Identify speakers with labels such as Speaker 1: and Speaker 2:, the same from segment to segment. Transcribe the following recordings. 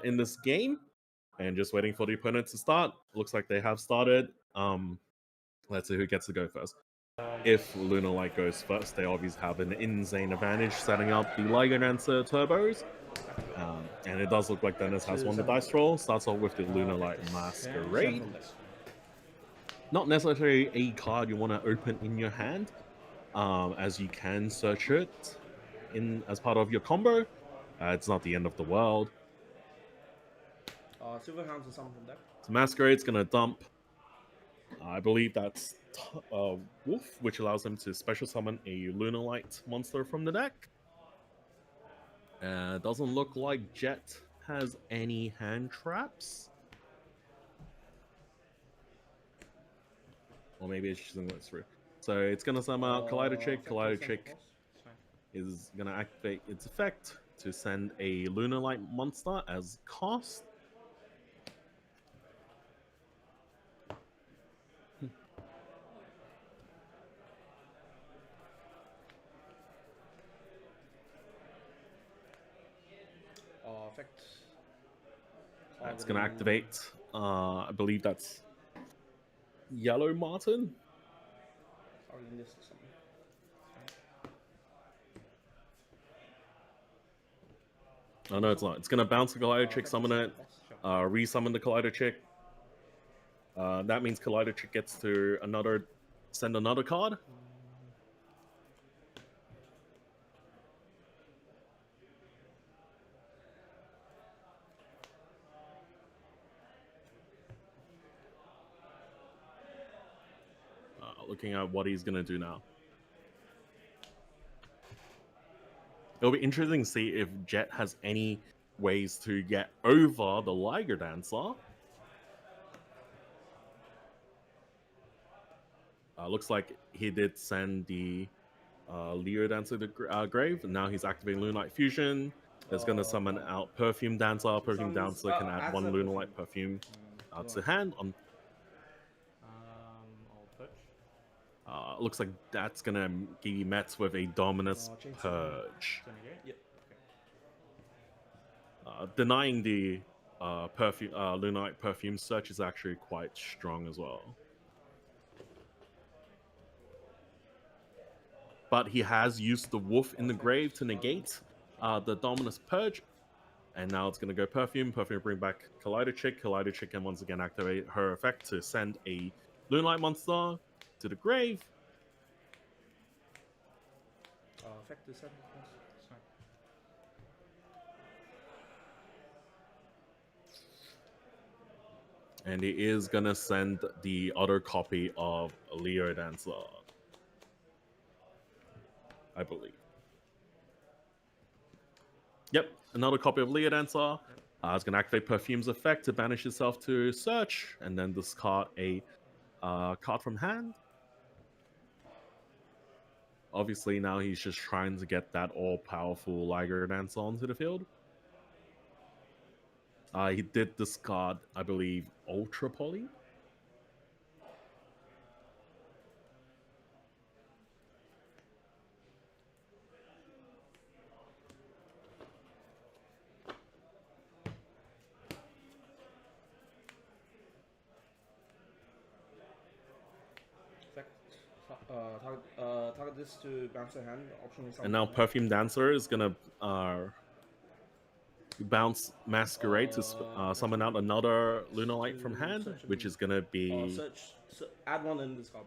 Speaker 1: in this game, and just waiting for the opponent to start. Looks like they have started. Let's see who gets to go first. If Lunalight goes first, they obviously have an insane advantage setting up the Liger Dancer turbos. And it does look like Dennis has won the dice roll. Starts off with the Lunalight Masquerade. Not necessarily a card you want to open in your hand, as you can search it in as part of your combo. It's not the end of the world.
Speaker 2: Silver Hounds is something from deck.
Speaker 1: So Masquerade's going to dump, I believe that's Wolf, which allows them to special summon a Lunalight monster from the deck. Doesn't look like Jet has any hand traps. Or maybe it's just going to go through. So it's going to summon out Collider Chick. Collider Chick is going to activate its effect to send a Lunalight monster as cost.
Speaker 2: Effect.
Speaker 1: That's going to activate. I believe that's Yellow Martin. Oh no, it's not. It's going to bounce the Collider Chick, summon it, resummon the Collider Chick. That means Collider Chick gets to send another card. Looking at what he's going to do now. It'll be interesting to see if Jet has any ways to get over the Liger Dancer. Looks like he did send the Leo Dancer to the grave, and now he's activating Lunalight Fusion. That's going to summon out Perfume Dancer. Perfume Dancer can add one Lunalight Perfume to hand. Looks like that's going to be met with a Dominus Purge. Denying the Lunalight Perfume search is actually quite strong as well. But he has used the Wolf in the grave to negate the Dominus Purge. And now it's going to go Perfume. Perfume bring back Collider Chick. Collider Chick can once again activate her effect to send a Lunalight monster to the grave.
Speaker 2: Effect is 7.
Speaker 1: And he is going to send the other copy of Leo Dancer, I believe. Yep, another copy of Leo Dancer. It's going to activate Perfume's effect to banish itself to search, and then discard a card from hand. Obviously, now he's just trying to get that all-powerful Liger Dancer onto the field. He did discard, I believe, Ultra Poly.
Speaker 2: Target this to bounce the hand. Option is
Speaker 1: and now Perfume Dancer is gonna bounce Masquerade to summon out another Lunalight from hand, which is gonna be
Speaker 2: add one in this card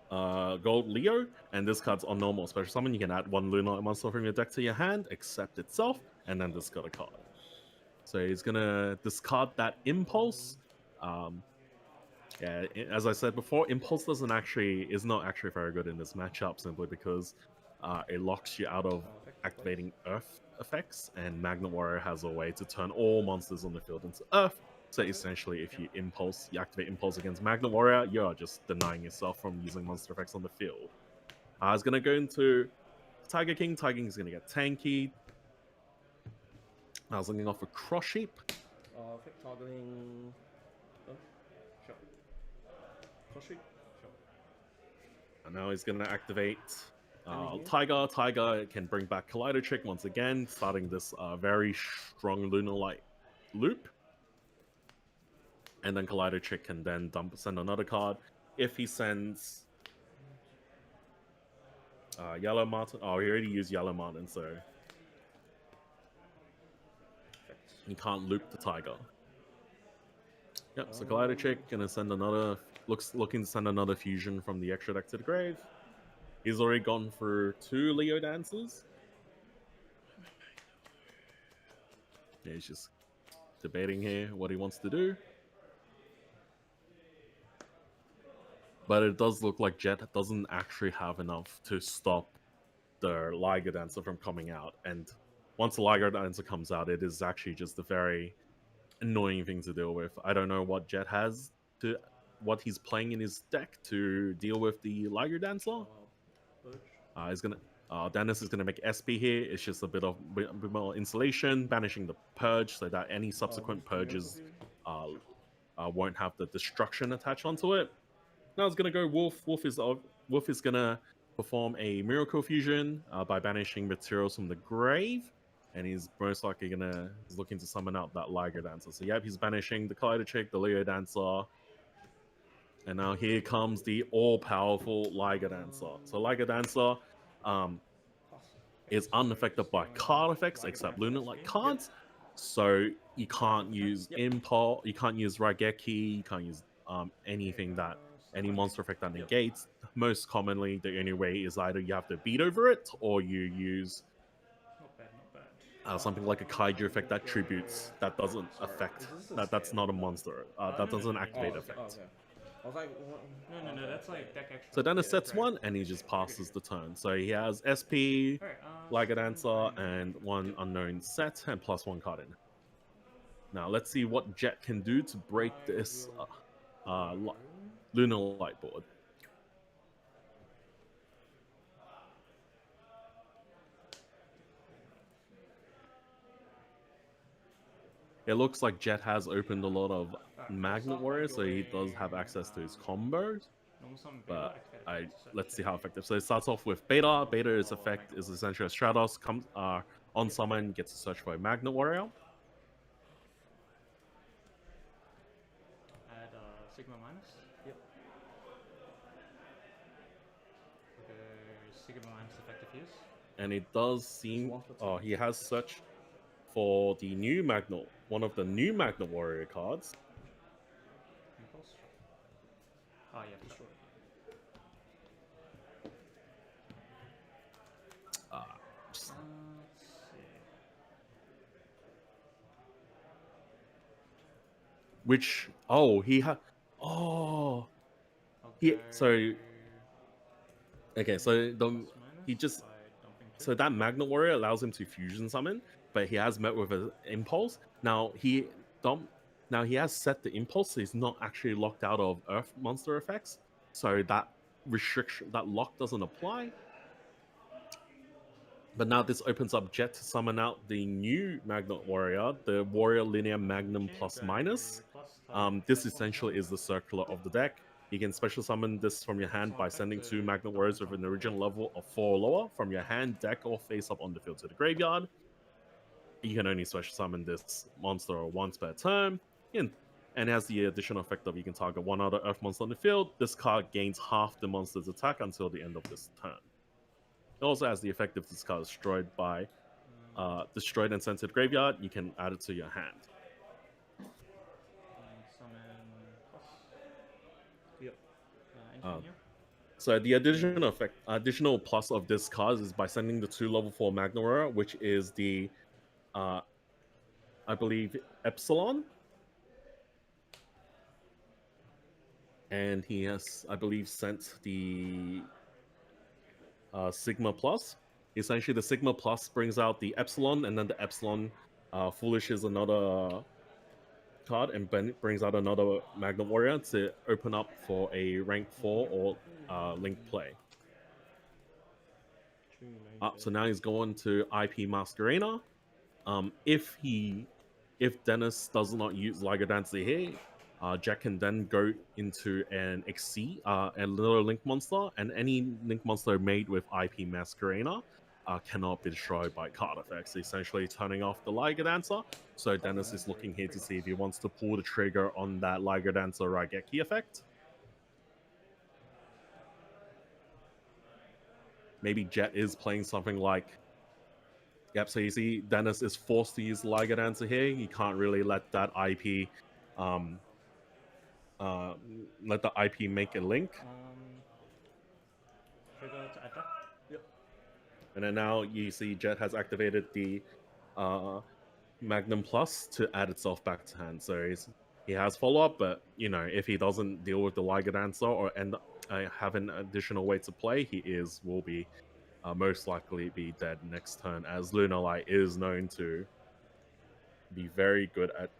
Speaker 2: one.
Speaker 1: Gold Leo, and this card's on normal special summon. You can add one Lunalight monster from your deck to your hand, accept itself, and then discard a card. So he's gonna discard that Impulse. Yeah, as I said before, Impulse is not actually very good in this matchup, simply because it locks you out of activating Earth effects, and Magnet Warrior has a way to turn all monsters on the field into Earth. So essentially, if you activate Impulse against Magnet Warrior, you're just denying yourself from using monster effects on the field. It's going to go into Tiger King. Tiger King is going to get tanky. I was looking off a Cross Sheep.
Speaker 2: Targeting... Sure. Cross Sheep? Sure.
Speaker 1: And now he's going to activate Tiger can bring back Collider Trick once again, starting this very strong Lunalight loop. And then Collider Trick can then send another card. If he sends Yellow Martin, oh, he already used Yellow Martin, so he can't loop the Tiger. Yep, so Collider Trick gonna send another, looking to send another fusion from the extra deck to the grave. He's already gone through 2 Leo Dancers. Yeah, he's just debating here what he wants to do. But it does look like Jet doesn't actually have enough to stop the Liger Dancer from coming out. And once the Liger Dancer comes out, it is actually just a very annoying thing to deal with. I don't know what Jet has to, what he's playing in his deck to deal with the Liger Dancer. He's gonna, Dennis is gonna make SP here. It's just a bit more insulation, banishing the purge so that any subsequent purges won't have the destruction attached onto it. Now it's gonna go Wolf. Wolf is gonna perform a Miracle Fusion by banishing materials from the grave, and he's most likely he's looking to summon out that Liger Dancer. So yep, he's banishing the Collider Trick, the Leo Dancer, and now here comes the all-powerful Liger Dancer. So Liger Dancer is unaffected by card effects except Lunalight cards. So you can't use Impulse, you can't use Raigeki, you can't use anything that any monster effect that negates. Most commonly, the only way is either you have to beat over it or you use something like a kaiju effect that tributes, that doesn't affect, that's not a monster, that doesn't activate effect.
Speaker 2: I was like,
Speaker 3: no, that's like deck extra.
Speaker 1: So Dennis sets one and he just passes the turn. So he has SP, Liger Dancer, and 1 unknown set and +1 card in. Now let's see what Jet can do to break this Lunalight board. It looks like Jet has opened a lot of Magnet Warriors, so he does have access to his combos. But let's see how effective. So it starts off with Beta. Beta's effect is essentially a Stratos comes on summon, gets to search for a Magnet Warrior.
Speaker 3: Add Sigma minus.
Speaker 2: Yep.
Speaker 3: Okay, Sigma minus effective use.
Speaker 1: And it does seem he has searched for the new Magnet, one of the new Magnet Warrior cards.
Speaker 3: Impulse. Oh yeah, destroy. Let's see.
Speaker 1: Which he had so that Magnet Warrior allows him to fusion summon, but he has met with an impulse. Now he has set the impulse, so he's not actually locked out of Earth monster effects. So that restriction, that lock doesn't apply. But now this opens up Jet to summon out the new Magnet Warrior, the Warrior Linear Magnum +/-. This essentially is the circular of the deck. You can special summon this from your hand by sending 2 Magnet Warriors with an original level of 4 or lower from your hand, deck, or face up on the field to the graveyard. You can only special summon this monster once per turn, and has the additional effect of you can target 1 other Earth monster on the field. This card gains half the monster's attack until the end of this turn. It also has the effect if this card is destroyed and sent to the graveyard, you can add it to your hand.
Speaker 3: Summon plus.
Speaker 2: Yep.
Speaker 1: So the additional plus of this card is by sending the 2 level 4 Magnet Warrior, which is the I believe Epsilon, and he has, I believe, sent the Sigma Plus. Essentially, the Sigma Plus brings out the Epsilon, and then the Epsilon Foolish is another card, and brings out another Magnet Warrior to open up for a rank 4 or link play. So now he's going to IP Masquerena. If Dennis does not use Liger Dancer here, Jet can then go into an XC, a little Link monster, and any Link monster made with IP Masquerena cannot be destroyed by card effects, essentially turning off the Liger Dancer. So Dennis is looking here to see if he wants to pull the trigger on that Liger Dancer Raigeki effect. Maybe Jet is playing something like... Yep, so you see Dennis is forced to use the Liger Dancer here. He can't really let that IP make a link.
Speaker 3: Trigger to attack.
Speaker 2: Yep.
Speaker 1: And then now you see Jet has activated the Magnum Plus to add itself back to hand. So he has follow-up, but you know, if he doesn't deal with the Liger Dancer or have an additional way to play, will be most likely be dead next turn, as Lunalight is known to be very good at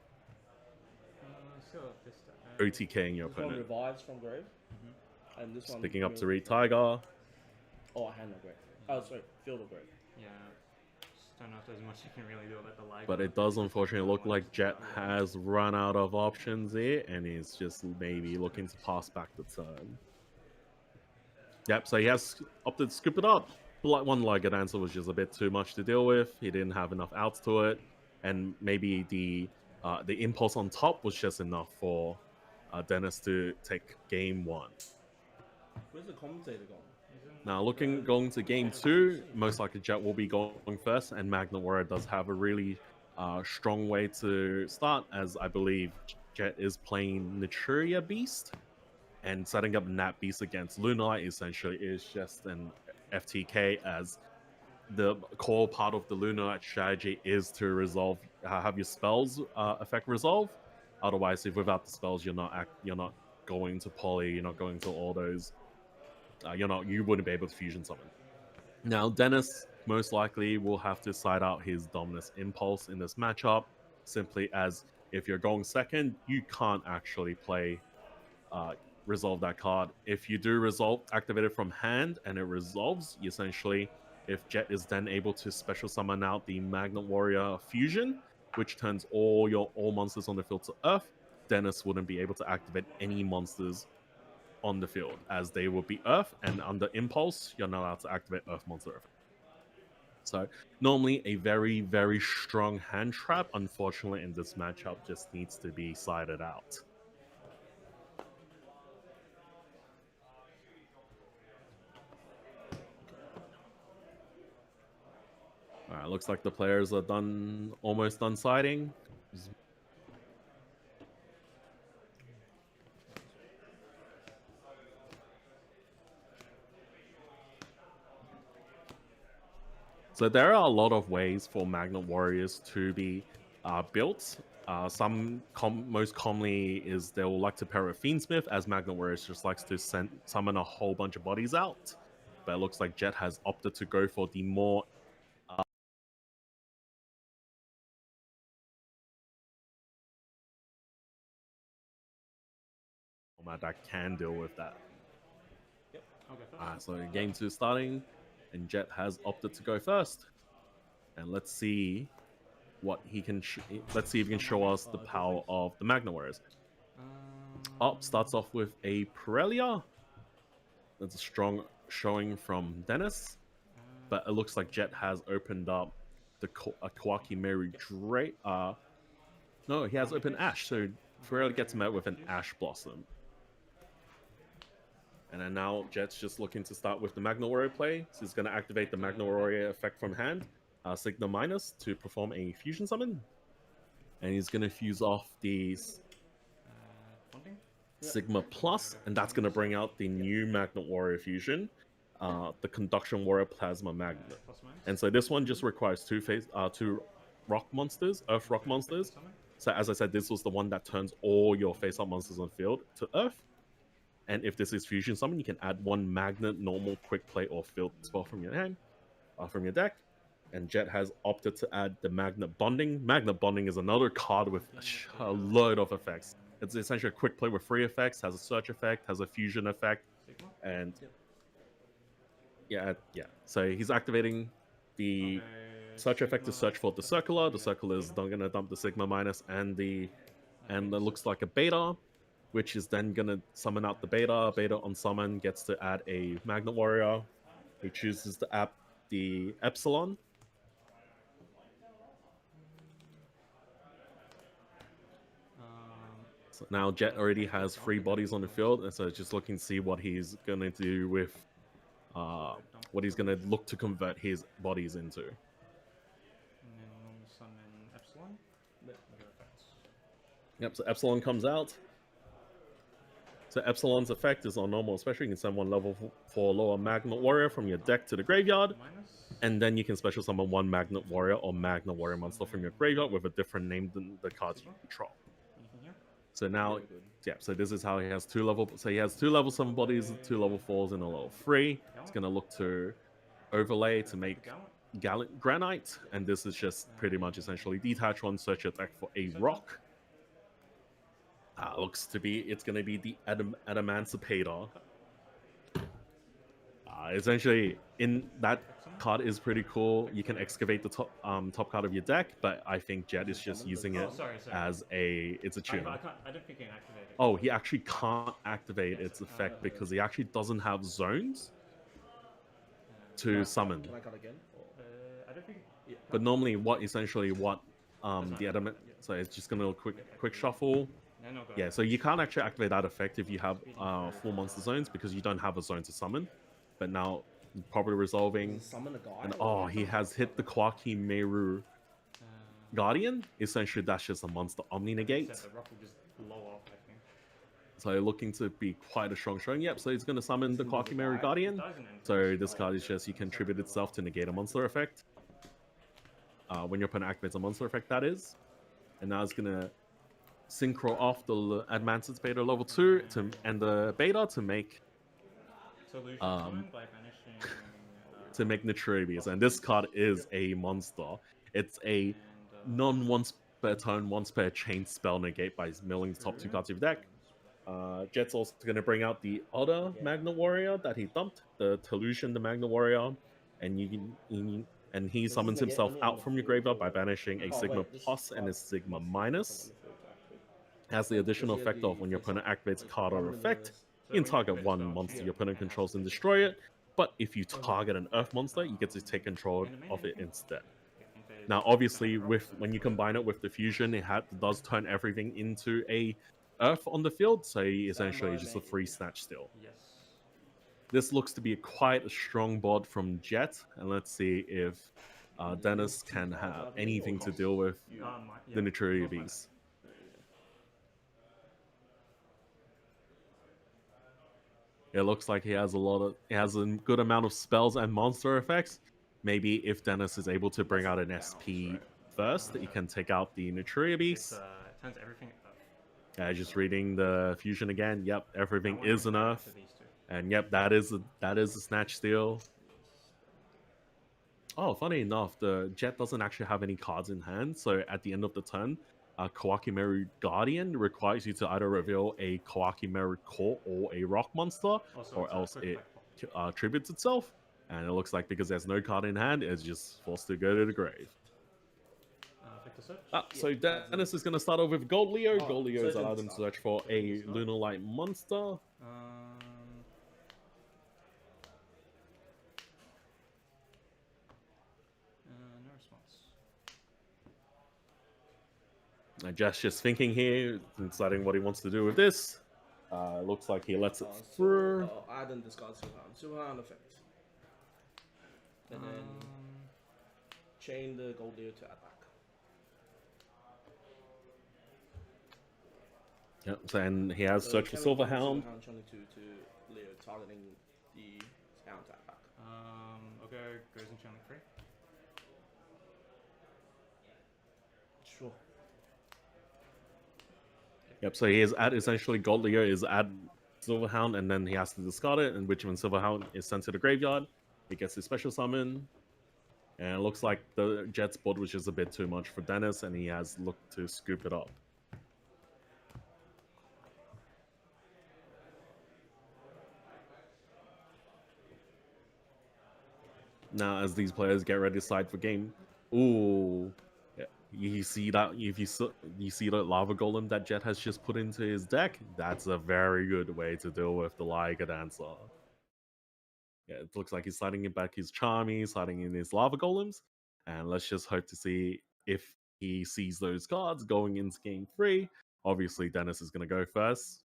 Speaker 1: OTKing your
Speaker 2: This one
Speaker 1: opponent.
Speaker 2: revives from grave, and this one
Speaker 1: Picking up to
Speaker 2: moves
Speaker 1: read
Speaker 2: from-
Speaker 1: Tiger.
Speaker 2: Oh, hand of grave. Oh, sorry, field of grave.
Speaker 3: Yeah. Just don't know if there's much you can really do about the Liger.
Speaker 1: But it does unfortunately look like Jet has run out of options here, and is just maybe looking to pass back the turn. Yep, so he has opted to scoop it up. One Liger Dancer was just a bit too much to deal with. He didn't have enough outs to it, and maybe the impulse on top was just enough for Dennis to take game one.
Speaker 2: Where's the commentator gone?
Speaker 1: Now, going to game two, most likely Jet will be going first, and Magna Warrior does have a really strong way to start, as I believe Jet is playing Naturia Beast, and setting up Nat Beast against Lunalight essentially is just an FTK, as the core part of the Lunalight strategy is to resolve, have your spells effect resolve. Otherwise, if without the spells, you're not going to poly, you're not going to all those. You wouldn't be able to fusion summon. Now, Dennis most likely will have to side out his Dominus Impulse in this matchup, simply as if you're going second, you can't actually play resolve that card. If you do activate it from hand and it resolves, essentially, if Jet is then able to special summon out the Magnet Warrior Fusion, which turns all monsters on the field to Earth, Dennis wouldn't be able to activate any monsters on the field, as they will be Earth, and under Impulse, you're not allowed to activate Earth monster effect. So normally a very, very strong hand trap, unfortunately in this matchup, just needs to be sided out. Alright, looks like the players are almost done siding. So there are a lot of ways for Magnet Warriors to be built. Most commonly is they'll like to pair with Fiendsmith, as Magnet Warriors just likes to summon a whole bunch of bodies out. But it looks like Jet has opted to go for the more that can deal with that.
Speaker 2: Yep.
Speaker 3: Okay.
Speaker 1: So game two starting, and Jet has opted to go first. And let's see what he can. Let's see if he can show us the power of the Magna Warriors. Starts off with a Pirellia. That's a strong showing from Dennis, but it looks like Jet has opened up the Kawaki Mary Drake. No, he has opened Ash, so Pirellia gets met with an Ash Blossom. And then now Jet's just looking to start with the Magna Warrior play. So he's going to activate the Magna Warrior effect from hand, Sigma Minus, to perform a fusion summon. And he's going to fuse off these Sigma Plus, and that's going to bring out the new Magna Warrior fusion, the Conduction Warrior Plasma Magnet. And so this one just requires two rock monsters, Earth rock monsters. So as I said, this was the one that turns all your face-up monsters on the field to Earth. And if this is fusion summon, you can add one Magnet, normal, quick play, or field spell from your hand, from your deck. And Jet has opted to add the Magnet Bonding. Magnet Bonding is another card with a load of effects. It's essentially a quick play with 3 effects, has a search effect, has a fusion effect, and yeah. So he's activating the search effect to search for the Circular. The Circular is going to dump the Sigma Minus and the and that looks like a beta, which is then gonna summon out the beta. Beta on summon gets to add a Magnet Warrior. He chooses to add the Epsilon. So now Jet already has 3 bodies on the field, and so just looking to see what he's gonna do with, what he's gonna look to convert his bodies into.
Speaker 3: And then normal summon Epsilon. Other effects.
Speaker 1: Yep, so Epsilon comes out. So Epsilon's effect is on normal, especially you can send 1 level 4 lower Magnet Warrior from your deck to the graveyard, and then you can special summon 1 Magnet Warrior or Magnet Warrior monster from your graveyard with a different name than the cards you control. So now, yeah, so this is how he has 2 level. So he has 2 level 7 bodies, 2 level 4s, and a level 3. It's gonna look to overlay to make Granite, and this is just pretty much essentially detach 1, search your deck for a rock. Looks to be it's gonna be the Adamantipator. Essentially, in that card is pretty cool. You can excavate the top card of your deck, but I think Jet is just using it as it's a tuner.
Speaker 3: I don't think he can activate it.
Speaker 1: Oh, he actually can't activate its effect because he actually doesn't have zones to summon.
Speaker 2: Can I cut again?
Speaker 3: I don't think. Yeah,
Speaker 1: But normally, what the adamant. So it's just gonna quick shuffle. Yeah, so you can't actually activate that effect if you have 4 monster zones because you don't have a zone to summon. But now, probably resolving.
Speaker 2: Summon a guy.
Speaker 1: And oh, he has hit the Kwaki Meru Guardian. Essentially, that's just a monster Omni negate.
Speaker 3: The rock will just blow off, I think.
Speaker 1: So looking to be quite a strong showing. Yep, so he's going to summon the Kwaki Meru Guardian. So this card is just, you can tribute itself to negate a monster effect. When your opponent activates a monster effect, that is. And now it's going to synchro off the Advanced Beta level 2 to and the beta to make Naturibius, and this card is a monster. It's a non-once per turn, once per chain spell negate by milling the top 2 cards of your deck. Jet's also going to bring out the other Magnet Warrior that he dumped, the Telusian, the Magnet Warrior, and he summons himself out from your graveyard by banishing a Sigma Plus and a Sigma Minus. Has the additional effect of when your opponent activates a card or effect, you can target 1 monster your opponent controls and destroy it, but if you target an Earth monster, you get to take control of it instead. Now, obviously, when you combine it with the fusion, it does turn everything into a Earth on the field, so essentially just a free snatch still. This looks to be quite a strong board from Jet, and let's see if Dennis can have anything to deal with the Naturibius. It looks like he has a good amount of spells and monster effects. Maybe if Dennis is able to bring out an SP first, he can take out the Naturibius.
Speaker 3: Turns everything
Speaker 1: just reading the fusion again. Yep, everything is an Earth. And yep, that is a snatch steal. Oh, funny enough, the Jet doesn't actually have any cards in hand, so at the end of the turn, Kawakimeru Guardian requires you to either reveal a Kawakimeru Core or a Rock monster, or else it tributes itself. And it looks like because there's no card in hand, it's just forced to go to the grave. So Dennis is going to start off with Gold Leo. Gold Leo is allowed him to search for a Lunalight monster.
Speaker 3: No response.
Speaker 1: Jeff's just thinking here, deciding what he wants to do with this. Looks like he lets it through.
Speaker 2: Add and discard Superhound effect. And then chain the Gold Leo to attack.
Speaker 1: Yep, so, and he has search for Silverhound.
Speaker 2: To Leo, targeting the Hound to attack.
Speaker 3: Okay, goes in channel 3.
Speaker 2: Sure.
Speaker 1: Yep, so he is at essentially Gold Leo is add Silverhound, and then he has to discard it, and which when Silverhound is sent to the graveyard, he gets his special summon. And it looks like the Jet's board was just a bit too much for Dennis, and he has looked to scoop it up. Now, as these players get ready to side for game, ooh, yeah, You see that if you see the lava golem that Jet has just put into his deck, that's a very good way to deal with the Liger Dancer. Yeah, it looks like he's sliding back his Charmy, sliding in his lava golems, and let's just hope to see if he sees those cards going into game 3. Obviously, Dennis is going to go first,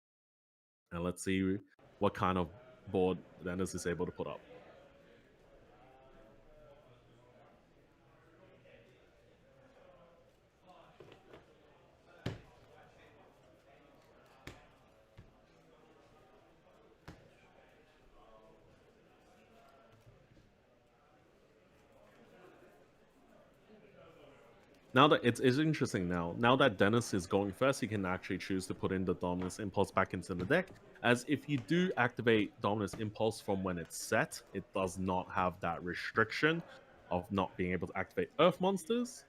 Speaker 1: and let's see what kind of board Dennis is able to put up. Now that it's interesting now that Dennis is going first, he can actually choose to put in the Dominus Impulse back into the deck. As if you do activate Dominus Impulse from when it's set, it does not have that restriction of not being able to activate Earth monsters.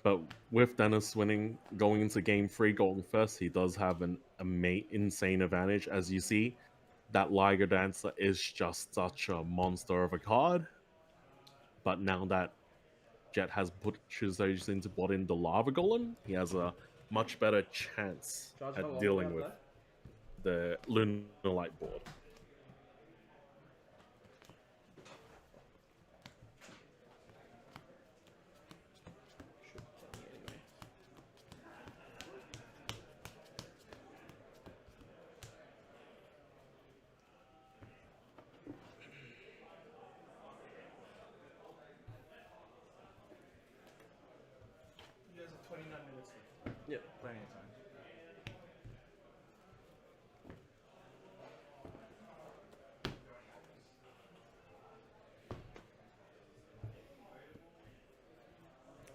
Speaker 1: But with Dennis winning, going into game 3, going first, he does have an insane advantage. As you see, that Liger Dancer is just such a monster of a card. But now that Jet has put those into botting the Lava Golem, he has a much better chance at dealing with the Lunalight board.
Speaker 3: You guys have 29 minutes left.
Speaker 2: Yep.
Speaker 3: Plenty of time.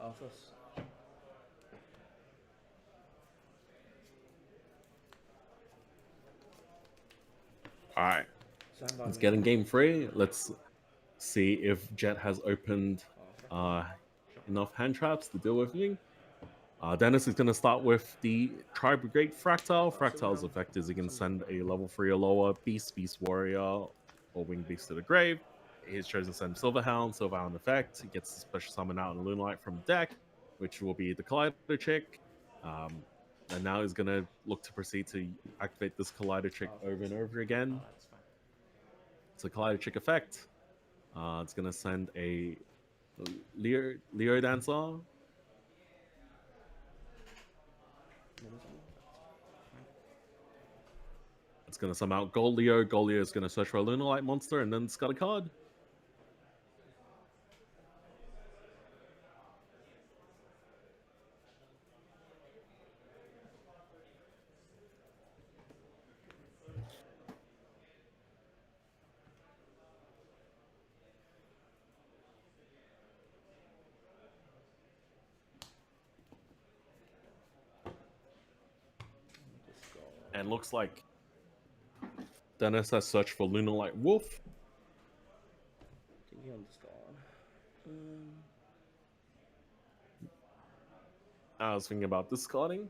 Speaker 2: Office.
Speaker 1: All right, let's get in game 3. Let's see if Jet has opened enough hand traps to deal with me. Dennis is going to start with the Tri-Brigade Fractile. Fractile's effect is he can send a level 3 or lower Beast Warrior, or Winged Beast to the grave. He's chosen to send Silverhound effect. He gets a special summon out in Lunalight from the deck, which will be the Collider Chick. And now he's going to look to proceed to activate this Collider Chick over and over again.
Speaker 3: Oh, that's fine.
Speaker 1: It's a Collider Chick effect. It's going to send a Leo Dancer. It's going to summon out Gold Leo. Gold Leo is going to search for a Lunalight monster and then discard a card. And looks like Dennis has searched for Lunalight Wolf. I was thinking about discarding.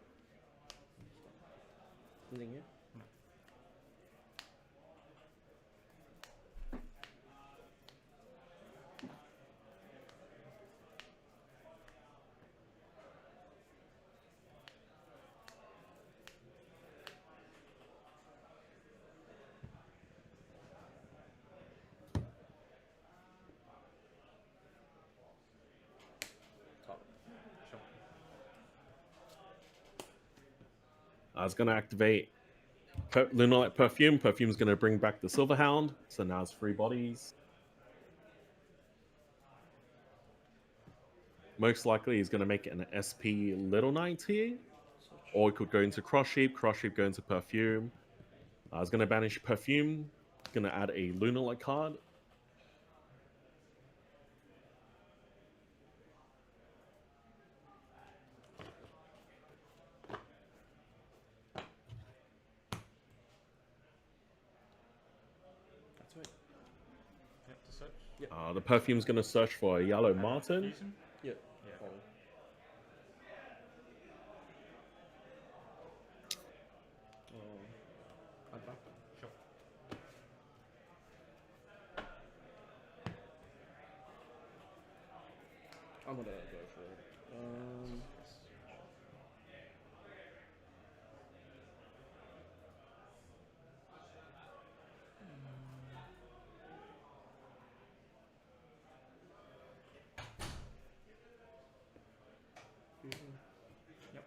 Speaker 1: I was going to activate Lunalight Perfume. Perfume's going to bring back the Silverhound. So now it's 3 bodies. Most likely he's going to make it an SP Little Knight here. Or he could go into Cross Sheep go into Perfume. I was going to banish Perfume. Going to add a Lunalight card.
Speaker 3: search.
Speaker 1: The perfume's gonna search for a yellow martin.
Speaker 3: Use him?
Speaker 2: Yep.
Speaker 3: Yeah.
Speaker 2: Follow. Add back.
Speaker 3: Sure.
Speaker 2: I'm gonna go for it.
Speaker 3: Yep.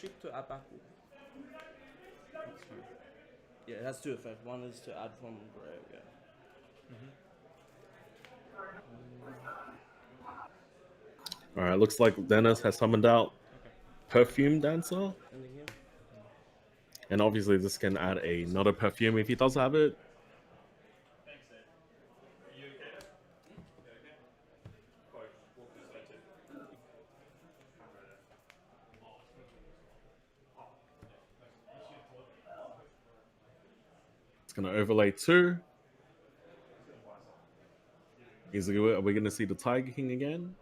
Speaker 2: Ship to add back.
Speaker 3: That's fine.
Speaker 2: Yeah, it has two effects. One is to add from grave, yeah.
Speaker 1: All right, looks like Dennis has summoned out
Speaker 3: Okay.
Speaker 1: Perfume Dancer,
Speaker 2: Anything here?
Speaker 1: and obviously this can add another perfume if he does have it. It's gonna overlay 2. Are we gonna see the Tiger King again?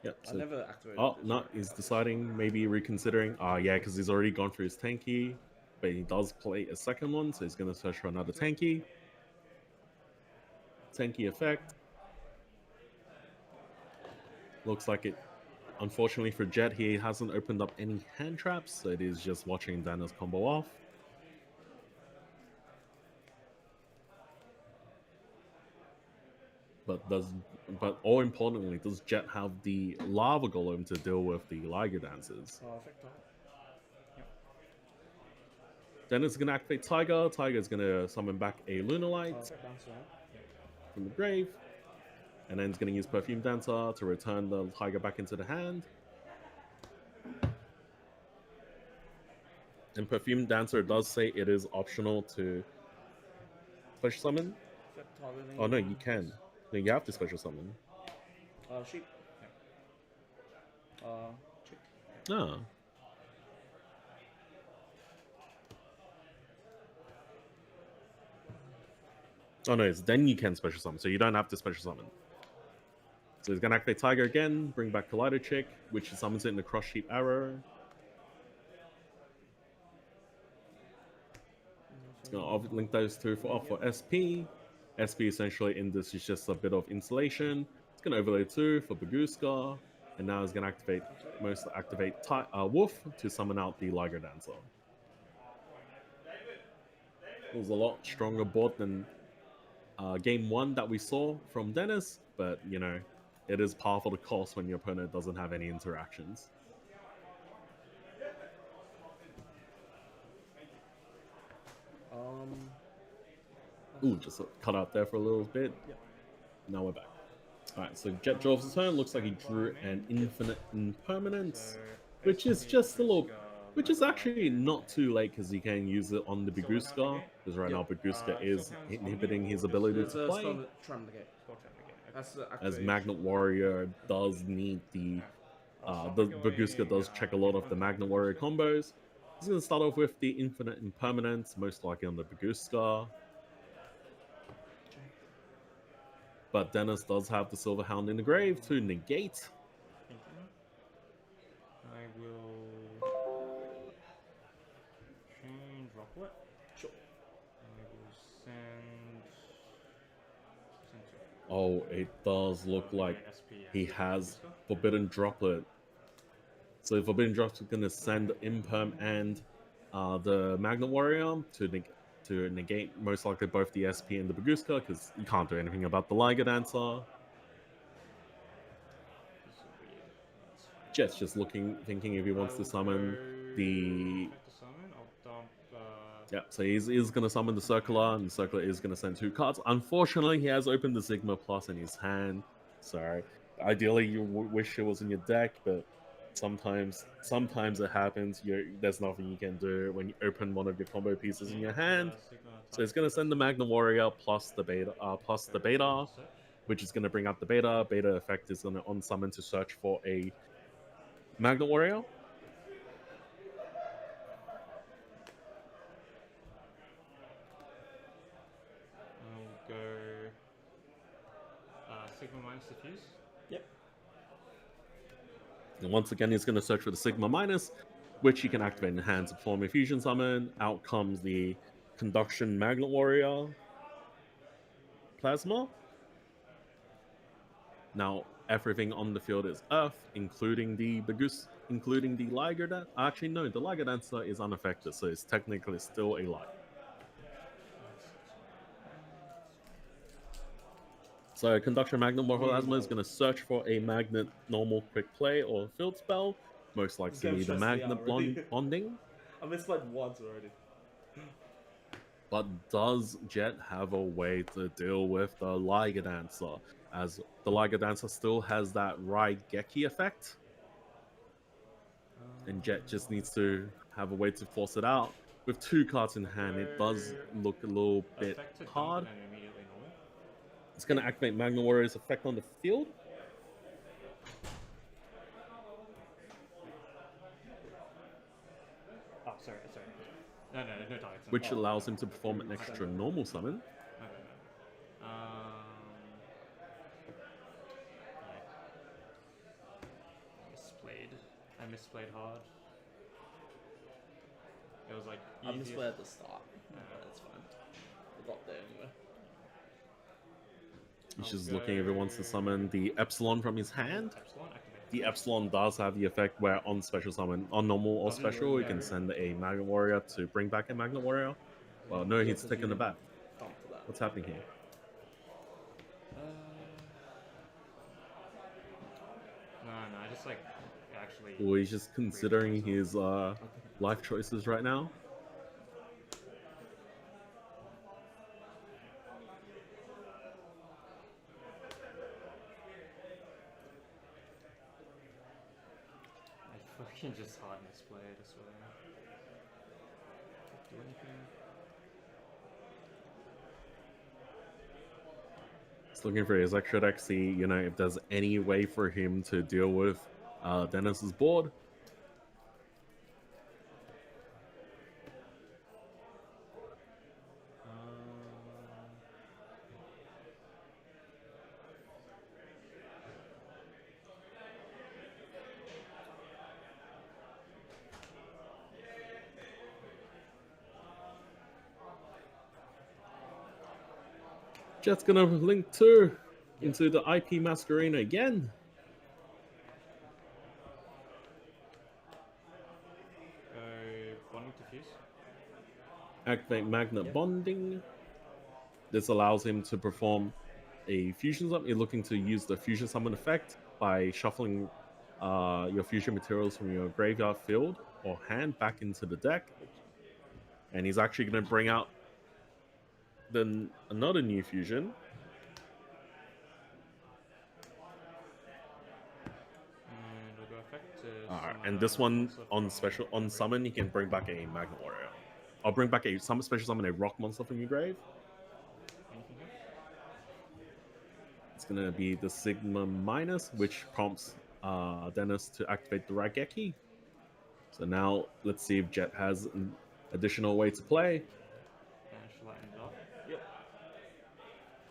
Speaker 1: Yep.
Speaker 2: I
Speaker 1: So,
Speaker 2: never activated
Speaker 1: oh
Speaker 2: this.
Speaker 1: no, he's deciding, maybe reconsidering. Yeah, because he's already gone through his tanky, but he does play a second one, so he's gonna search for another tanky. Tanky effect. Looks like it. Unfortunately for Jet, he hasn't opened up any hand traps, so it is just watching Dana's combo off. But all importantly, does Jet have the Lava Golem to deal with the Liger Dancers?
Speaker 2: Effect on.
Speaker 1: Then it's going to activate Tiger. Tiger is going to summon back a Lunalight
Speaker 2: Effect bounce around.
Speaker 1: from the grave. And then it's going to use Perfume Dancer to return the Tiger back into the hand. And Perfume Dancer does say it is optional to special summon.
Speaker 2: Effect targeting.
Speaker 1: Oh no, you can. No, you have to special summon.
Speaker 2: Sheep. Chick.
Speaker 1: No. Oh no, it's then you can special summon, so you don't have to special summon. So he's gonna activate Tiger again, bring back Collider Chick, which summons it in the Cross Sheep Arrow. Gonna link those two for SP. SP essentially in this is just a bit of insulation. It's gonna overlay 2 for Baguska, and now it's gonna activate Wolf to summon out the Liger Dancer. It was a lot stronger board than game 1 that we saw from Dennis, but you know, it is par for the course when your opponent doesn't have any interactions. Ooh, just cut out there for a little bit.
Speaker 2: Yep.
Speaker 1: Now we're back. Alright, so Jet draws his turn. Looks like he drew an Infinite Impermanence, which is just a little... Which is actually not too late because he can use it on the Baguska, because right now Baguska is inhibiting his ability to play.
Speaker 2: That's the
Speaker 1: As Magnet Warrior does need the Baguska does check a lot of the Magnet Warrior combos. He's going to start off with the Infinite Impermanence, most likely on the Baguska. But Dennis does have the Silver Hound in the grave to negate.
Speaker 3: I will change Droplet.
Speaker 2: Sure.
Speaker 3: I will send 2.
Speaker 1: Oh, it does look like he has Forbidden Droplet. So Forbidden Droplet is going to send Imperm and the Magnet Warrior to negate most likely both the SP and the Baguska, because you can't do anything about the Liger Dancer. Jet's just thinking if he wants to summon the... Yeah, so he's going to summon the Circular, and the Circular is going to send 2 cards. Unfortunately, he has opened the Sigma Plus in his hand. So ideally, you wish it was in your deck, but sometimes it happens. There's nothing you can do when you open one of your combo pieces in your hand. So it's going to send the Magna Warrior plus the Beta, which is going to bring out the Beta. Beta effect is going to on-summon to search for a Magnet Warrior.
Speaker 3: I'll go Sigma minus diffuse.
Speaker 2: Yep.
Speaker 1: And once again, he's going to search for the Sigma minus, which he can activate in hand to perform a fusion summon. Out comes the Conduction Magnet Warrior Plasma. Now, everything on the field is Earth, including the Liger Dancer. Actually, no, the Liger Dancer is unaffected, so it's technically still a Liger. So, Conduction Magnet Plasma is going to search for a Magnet normal quick play or field spell, most likely the Magnet Bonding.
Speaker 2: I misplayed once already.
Speaker 1: But does Jet have a way to deal with the Liger Dancer? As the Liger Dancer still has that Raigeki effect. And Jet just needs to have a way to force it out. With 2 cards in hand, it does look a little bit hard. It's going to activate Magnet Warrior's effect on the field.
Speaker 3: Oh, sorry. No targets.
Speaker 1: Which allows him to perform an extra normal summon.
Speaker 3: Yeah. I misplayed hard. It was like
Speaker 2: I misplayed at the start. That's fine. We got there anyway.
Speaker 1: He's just looking if he wants to summon the Epsilon from his hand.
Speaker 3: Epsilon activate.
Speaker 1: The Epsilon does have the effect where on special summon, on normal or special, you can send a Magnet Warrior to bring back a Magnet Warrior. Well, no, he's taking it back. What's happening here?
Speaker 3: No, I just like actually.
Speaker 1: Well, he's just considering his life choices right now.
Speaker 3: I fucking just hard misplayed, I swear. Do anything?
Speaker 1: He's looking for his extra deck, see, you know, if there's any way for him to deal with Dennis's board. Jet's gonna link 2 into the IP Masquerena again.
Speaker 3: Bonding diffuse.
Speaker 1: Activate Magnet Bonding. This allows him to perform a fusion summon. You're looking to use the fusion summon effect by shuffling your fusion materials from your graveyard field or hand back into the deck. And he's actually going to bring out then another new fusion.
Speaker 3: And we'll go effect to
Speaker 1: Alright, and this one on special on summon, he can bring back a Magnet Warrior. I'll bring back a special summon a rock monster from your grave.
Speaker 3: anything else?
Speaker 1: It's gonna be the Sigma minus, which prompts Dennis to activate the Raigeki. So now let's see if Jet has an additional way to play.
Speaker 3: And shall I end it off?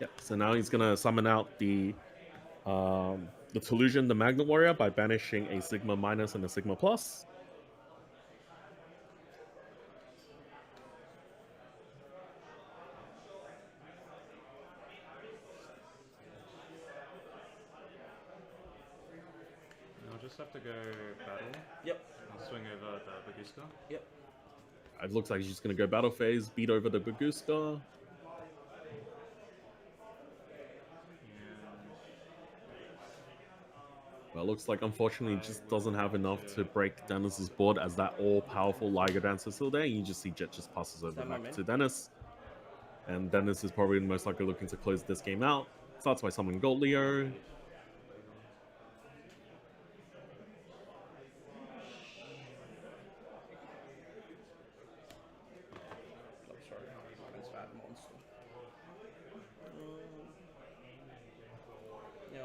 Speaker 1: Yep. So now he's gonna summon out the Tolution, the Magnet Warrior, by banishing a Sigma minus and a Sigma plus.
Speaker 3: I'll just have to go battle.
Speaker 2: Yep.
Speaker 3: I'll swing over the Baguska.
Speaker 2: Yep.
Speaker 1: It looks like he's just gonna go battle phase, beat over the Baguska. Well, it looks like unfortunately he just doesn't have enough to break Dennis's board, as that all-powerful Liger Dancer is still there. You just see Jet just passes over back to Dennis. And Dennis is probably most likely looking to close this game out. Starts by summoning Gold Leo.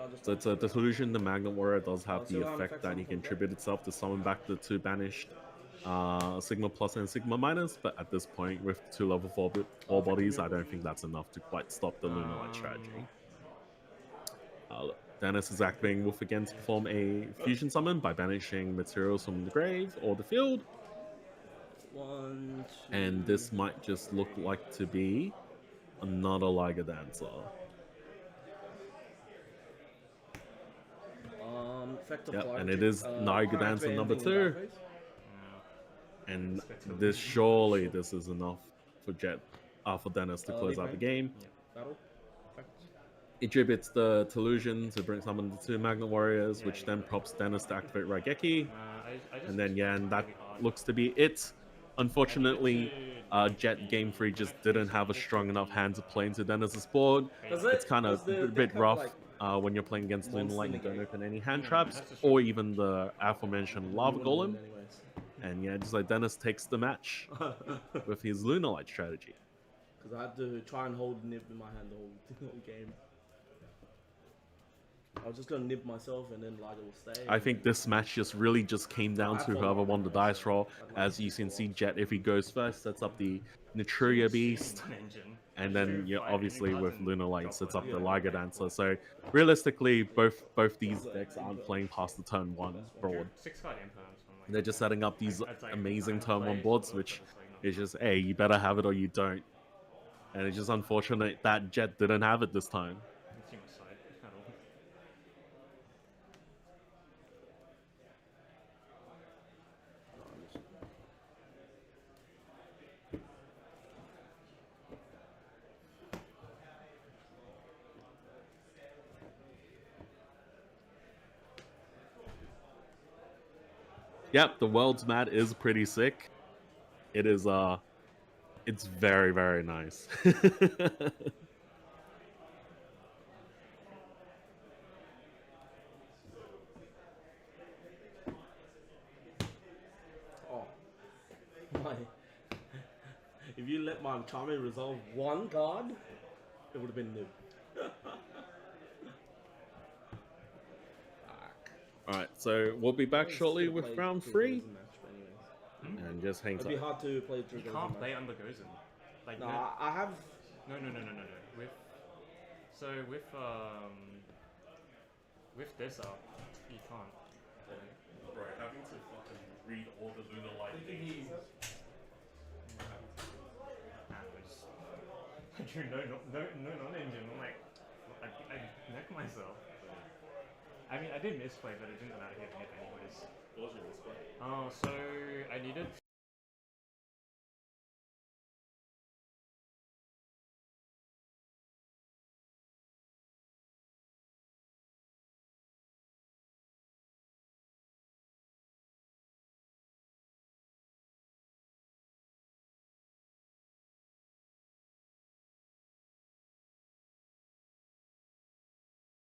Speaker 2: I'll just
Speaker 1: So it's a Delusion. The Magnet Warrior does have
Speaker 2: see
Speaker 1: the
Speaker 2: what
Speaker 1: effect
Speaker 2: effects
Speaker 1: that
Speaker 2: on
Speaker 1: he can
Speaker 2: from
Speaker 1: tribute itself to summon back the 2 banished Sigma Plus and Sigma Minus, but at this point, with 2 level 4 bodies, I don't think that's enough to quite stop the Lunalight strategy. Dennis is activating Wolf again to perform a fusion summon by banishing materials from the grave or the field.
Speaker 2: 1, 2.
Speaker 1: And this might just look like to be another Liger Dancer.
Speaker 2: Effect of
Speaker 1: Yep,
Speaker 2: fire
Speaker 1: and it
Speaker 2: check.
Speaker 1: is Liger
Speaker 2: Can't
Speaker 1: Dancer
Speaker 2: activate
Speaker 1: number
Speaker 2: anything in
Speaker 1: 2.
Speaker 2: battle phase.
Speaker 1: And this surely this is enough for for Dennis to close
Speaker 2: Lead
Speaker 1: out the
Speaker 2: range.
Speaker 1: game.
Speaker 2: Battle. Effects.
Speaker 1: It tributes the Telusion to bring summon the 2 Magnet Warriors, which then prompts Dennis to activate Raigeki. And then yeah, and that looks to be it. Unfortunately, Jet Game 3 just didn't have a strong enough hand to play into Dennis's board. It's kind of a bit rough when you're playing against Lunalight and you don't open any hand traps, or even the aforementioned Lava Golem. And yeah, just like Dennis takes the match with his Lunalight strategy.
Speaker 2: Because I had to try and hold nib in my hand the whole game. I was just gonna nib myself and then Liger will stay.
Speaker 1: I think this match just really just came down to whoever won the dice roll. As you can see, Jet, if he goes first, sets up the Natruya Beast. And then, yeah, obviously with Lunalight, sets up the Liger Dancer. So realistically, both these decks aren't playing past the turn 1 board. They're just setting up these amazing turn 1 boards, which is just, hey, you better have it or you don't. And it's just unfortunate that Jet didn't have it this time. Yep, the world's mat is pretty sick. It is it's very, very nice.
Speaker 2: Oh. My. If you let my Charme resolve 1 card, it would have been nib.
Speaker 1: Alright, so we'll be back shortly with round 3. And just hang
Speaker 2: It'd
Speaker 1: tight.
Speaker 2: be hard to play through.
Speaker 3: You can't play under Gozen. Like
Speaker 2: no, I have.
Speaker 3: No. With this up, you can't.
Speaker 1: Bro, having to fucking read all the Lunalight things.
Speaker 3: I drew no non-engine. I'm like, I neck myself. I mean, I did misplay, but it didn't matter here anyways.
Speaker 1: What was your misplay?
Speaker 3: Oh, so I needed